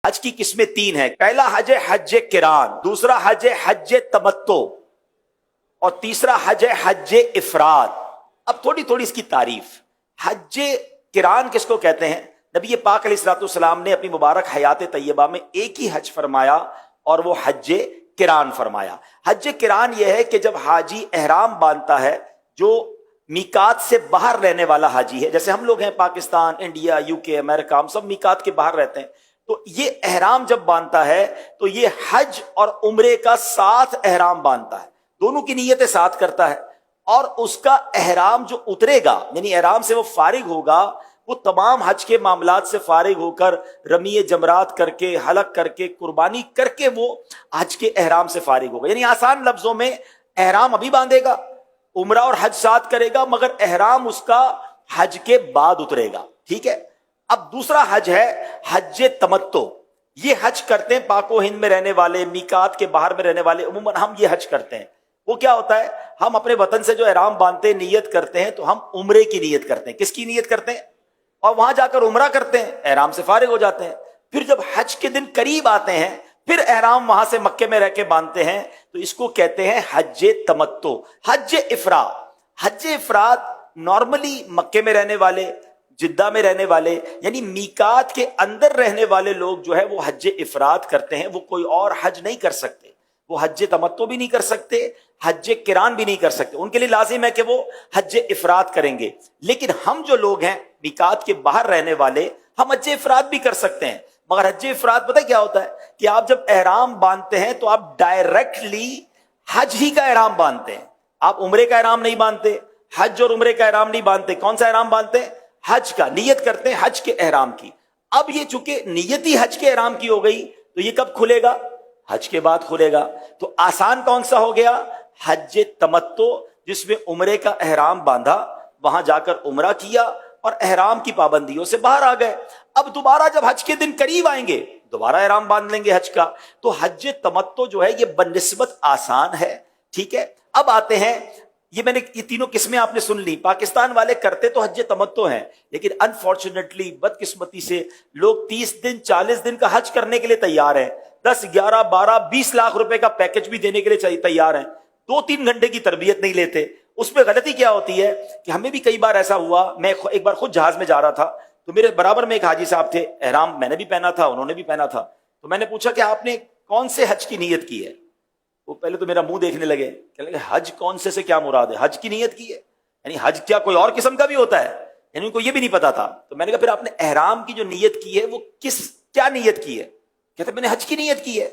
حج کی قسمیں تین ہیں. پہلا حج ہے حج کران، دوسرا حج ہے حج تمتع، اور تیسرا حج ہے حج افراد. اب تھوڑی تھوڑی اس کی تعریف. حج کران کس کو کہتے ہیں؟ نبی پاک علیہ الصلوۃ والسلام نے اپنی مبارک حیات طیبہ میں ایک ہی حج فرمایا اور وہ حج کران فرمایا. حج کران یہ ہے کہ جب حاجی احرام باندھتا ہے، جو میقات سے باہر رہنے والا حاجی ہے، جیسے ہم لوگ ہیں پاکستان، انڈیا، یو کے، امریکہ، ہم سب میقات کے باہر رہتے ہیں، تو یہ احرام جب باندھتا ہے تو یہ حج اور عمرے کا ساتھ احرام باندھتا ہے، دونوں کی نیتیں ساتھ کرتا ہے. اور اس کا احرام جو اترے گا، یعنی احرام سے وہ فارغ ہوگا، وہ تمام حج کے معاملات سے فارغ ہو کر رمی جمرات کر کے، حلق کر کے، قربانی کر کے وہ حج کے احرام سے فارغ ہوگا. یعنی آسان لفظوں میں احرام ابھی باندھے گا، عمرہ اور حج ساتھ کرے گا، مگر احرام اس کا حج کے بعد اترے گا. ٹھیک ہے. اب دوسرا حج ہے حج تمتع. یہ حج کرتے ہیں پاک و ہند میں رہنے والے، میقات کے باہر میں رہنے والے، عموماً ہم یہ حج کرتے ہیں. وہ کیا ہوتا ہے؟ ہم اپنے وطن سے جو احرام باندھتے ہیں، نیت کرتے ہیں، تو ہم عمرے کی نیت کرتے ہیں. کس کی نیت کرتے ہیں؟ اور وہاں جا کر عمرہ کرتے ہیں، احرام سے فارغ ہو جاتے ہیں. پھر جب حج کے دن قریب آتے ہیں، پھر احرام وہاں سے مکے میں رہ کے باندھتے ہیں، تو اس کو کہتے ہیں حج تمتع. حج افراد. حج افراد نارملی مکے میں رہنے والے، جدہ میں رہنے والے، یعنی میقات کے اندر رہنے والے لوگ جو ہے وہ حج افراد کرتے ہیں. وہ کوئی اور حج نہیں کر سکتے، وہ حج تمتع بھی نہیں کر سکتے، حج کران بھی نہیں کر سکتے. ان کے لیے لازم ہے کہ وہ حج افراد کریں گے. لیکن ہم جو لوگ ہیں میقات کے باہر رہنے والے، ہم حج افراد بھی کر سکتے ہیں. مگر حج افراد پتہ کیا ہوتا ہے؟ کہ آپ جب احرام باندھتے ہیں تو آپ ڈائریکٹلی حج ہی کا احرام باندھتے ہیں. آپ عمرے کا احرام نہیں باندھتے، حج اور عمرے کا احرام نہیں باندھتے. کون سا احرام باندھتے ہیں؟ حج کا. نیت کرتے ہیں حج کے احرام کی. اب یہ چونکہ نیت ہی حج کے احرام کی ہو گئی، تو یہ کب کھلے گا؟ حج کے بعد کھلے گا. تو آسان کون سا ہو گیا؟ حج تمتع، جس میں عمرے کا احرام باندھا، وہاں جا کر عمرہ کیا اور احرام کی پابندیوں سے باہر آ گئے. اب دوبارہ جب حج کے دن قریب آئیں گے، دوبارہ احرام باندھ لیں گے حج کا. تو حج تمتع جو ہے یہ بنسبت آسان ہے. ٹھیک ہے. اب آتے ہیں، یہ تینوں قسمیں آپ نے سن لی. پاکستان والے کرتے تو حج تمتع ہیں، لیکن انفارچونیٹلی، بدقسمتی سے، لوگ 30 دن 40 دن کا حج کرنے کے لیے تیار ہیں، 10 11 12 20 لاکھ روپے کا پیکج بھی دینے کے لیے تیار ہیں. 2-3 گھنٹے کی تربیت نہیں لیتے. اس میں غلطی کیا ہوتی ہے کہ ہمیں بھی کئی بار ایسا ہوا. میں ایک بار خود جہاز میں جا رہا تھا، تو میرے برابر میں ایک حاجی صاحب تھے، احرام میں نے بھی پہنا تھا، انہوں نے بھی پہنا تھا. تو میں نے پوچھا کہ آپ نے کون سے حج کی نیت کی ہے؟ وہ پہلے تو میرا منہ دیکھنے لگے، کہنے لگے حج کون سے کیا مراد ہے؟ حج کی نیت کی ہے؟ یعنی حج کیا کوئی اور قسم کا بھی ہوتا ہے؟ یعنی ان کو یہ بھی نہیں پتا تھا. تو میں نے کہا پھر آپ نے احرام کی جو نیت کی ہے وہ کیا نیت کی ہے؟ کہتے میں نے حج کی نیت کی ہے.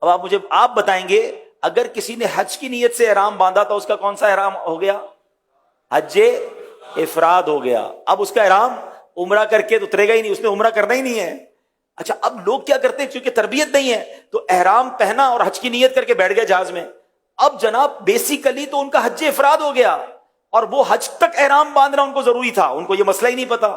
اب آپ بتائیں گے، اگر کسی نے حج کی نیت سے احرام باندھا تو اس کا کون سا احرام ہو گیا؟ حج افراد ہو گیا. اب اس کا احرام عمرہ کر کے تو اترے گا ہی نہیں، اس نے عمرہ کرنا ہی نہیں ہے. اچھا، اب لوگ کیا کرتے ہیں، کیونکہ تربیت نہیں ہے تو احرام پہنا اور حج کی نیت کر کے بیٹھ گئے جہاز میں. اب جناب بیسیکلی تو ان کا حج افراد ہو گیا، اور وہ حج تک احرام باندھنا ان کو ضروری تھا، ان کو یہ مسئلہ ہی نہیں پتا.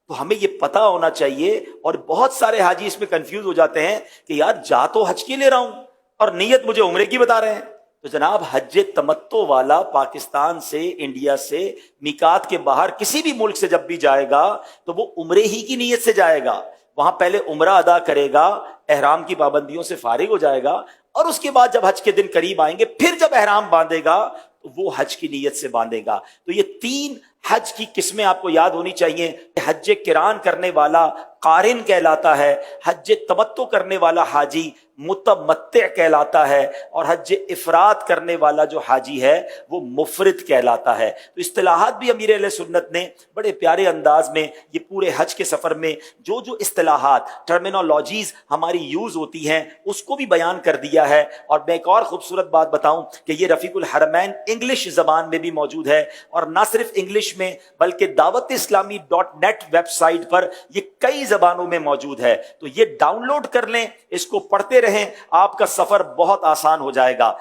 تو ہمیں یہ پتا ہونا چاہیے. اور بہت سارے حاجی اس میں کنفیوز ہو جاتے ہیں کہ یار جا تو حج کی لے رہا ہوں اور نیت مجھے عمرے کی بتا رہے ہیں. تو جناب حج تمتع والا پاکستان سے، انڈیا سے، میقات کے باہر کسی بھی ملک سے جب بھی جائے گا تو وہ عمرے ہی کی نیت سے جائے گا. وہاں پہلے عمرہ ادا کرے گا، احرام کی پابندیوں سے فارغ ہو جائے گا، اور اس کے بعد جب حج کے دن قریب آئیں گے پھر جب احرام باندھے گا تو وہ حج کی نیت سے باندھے گا. تو یہ 3 حج کی قسمیں آپ کو یاد ہونی چاہیے. حج کران کرنے والا قارن کہلاتا ہے، حج تمتع کرنے والا حاجی متمتع کہلاتا ہے، اور حج افراد کرنے والا جو حاجی ہے وہ مفرد کہلاتا ہے. تو اصطلاحات بھی امیر اہل سنت نے بڑے پیارے انداز میں یہ پورے حج کے سفر میں جو اصطلاحات، ٹرمینالوجیز ہماری یوز ہوتی ہیں اس کو بھی بیان کر دیا ہے. اور میں ایک اور خوبصورت بات بتاؤں کہ یہ رفیق الحرمین انگلش زبان میں بھی موجود ہے، اور نہ صرف انگلش میں بلکہ دعوت اسلامی .net ویب سائٹ پر یہ کئی زبانوں میں موجود ہے. تو یہ ڈاؤن لوڈ کر لیں، اس کو پڑھتے رہیں، آپ کا سفر بہت آسان ہو جائے گا.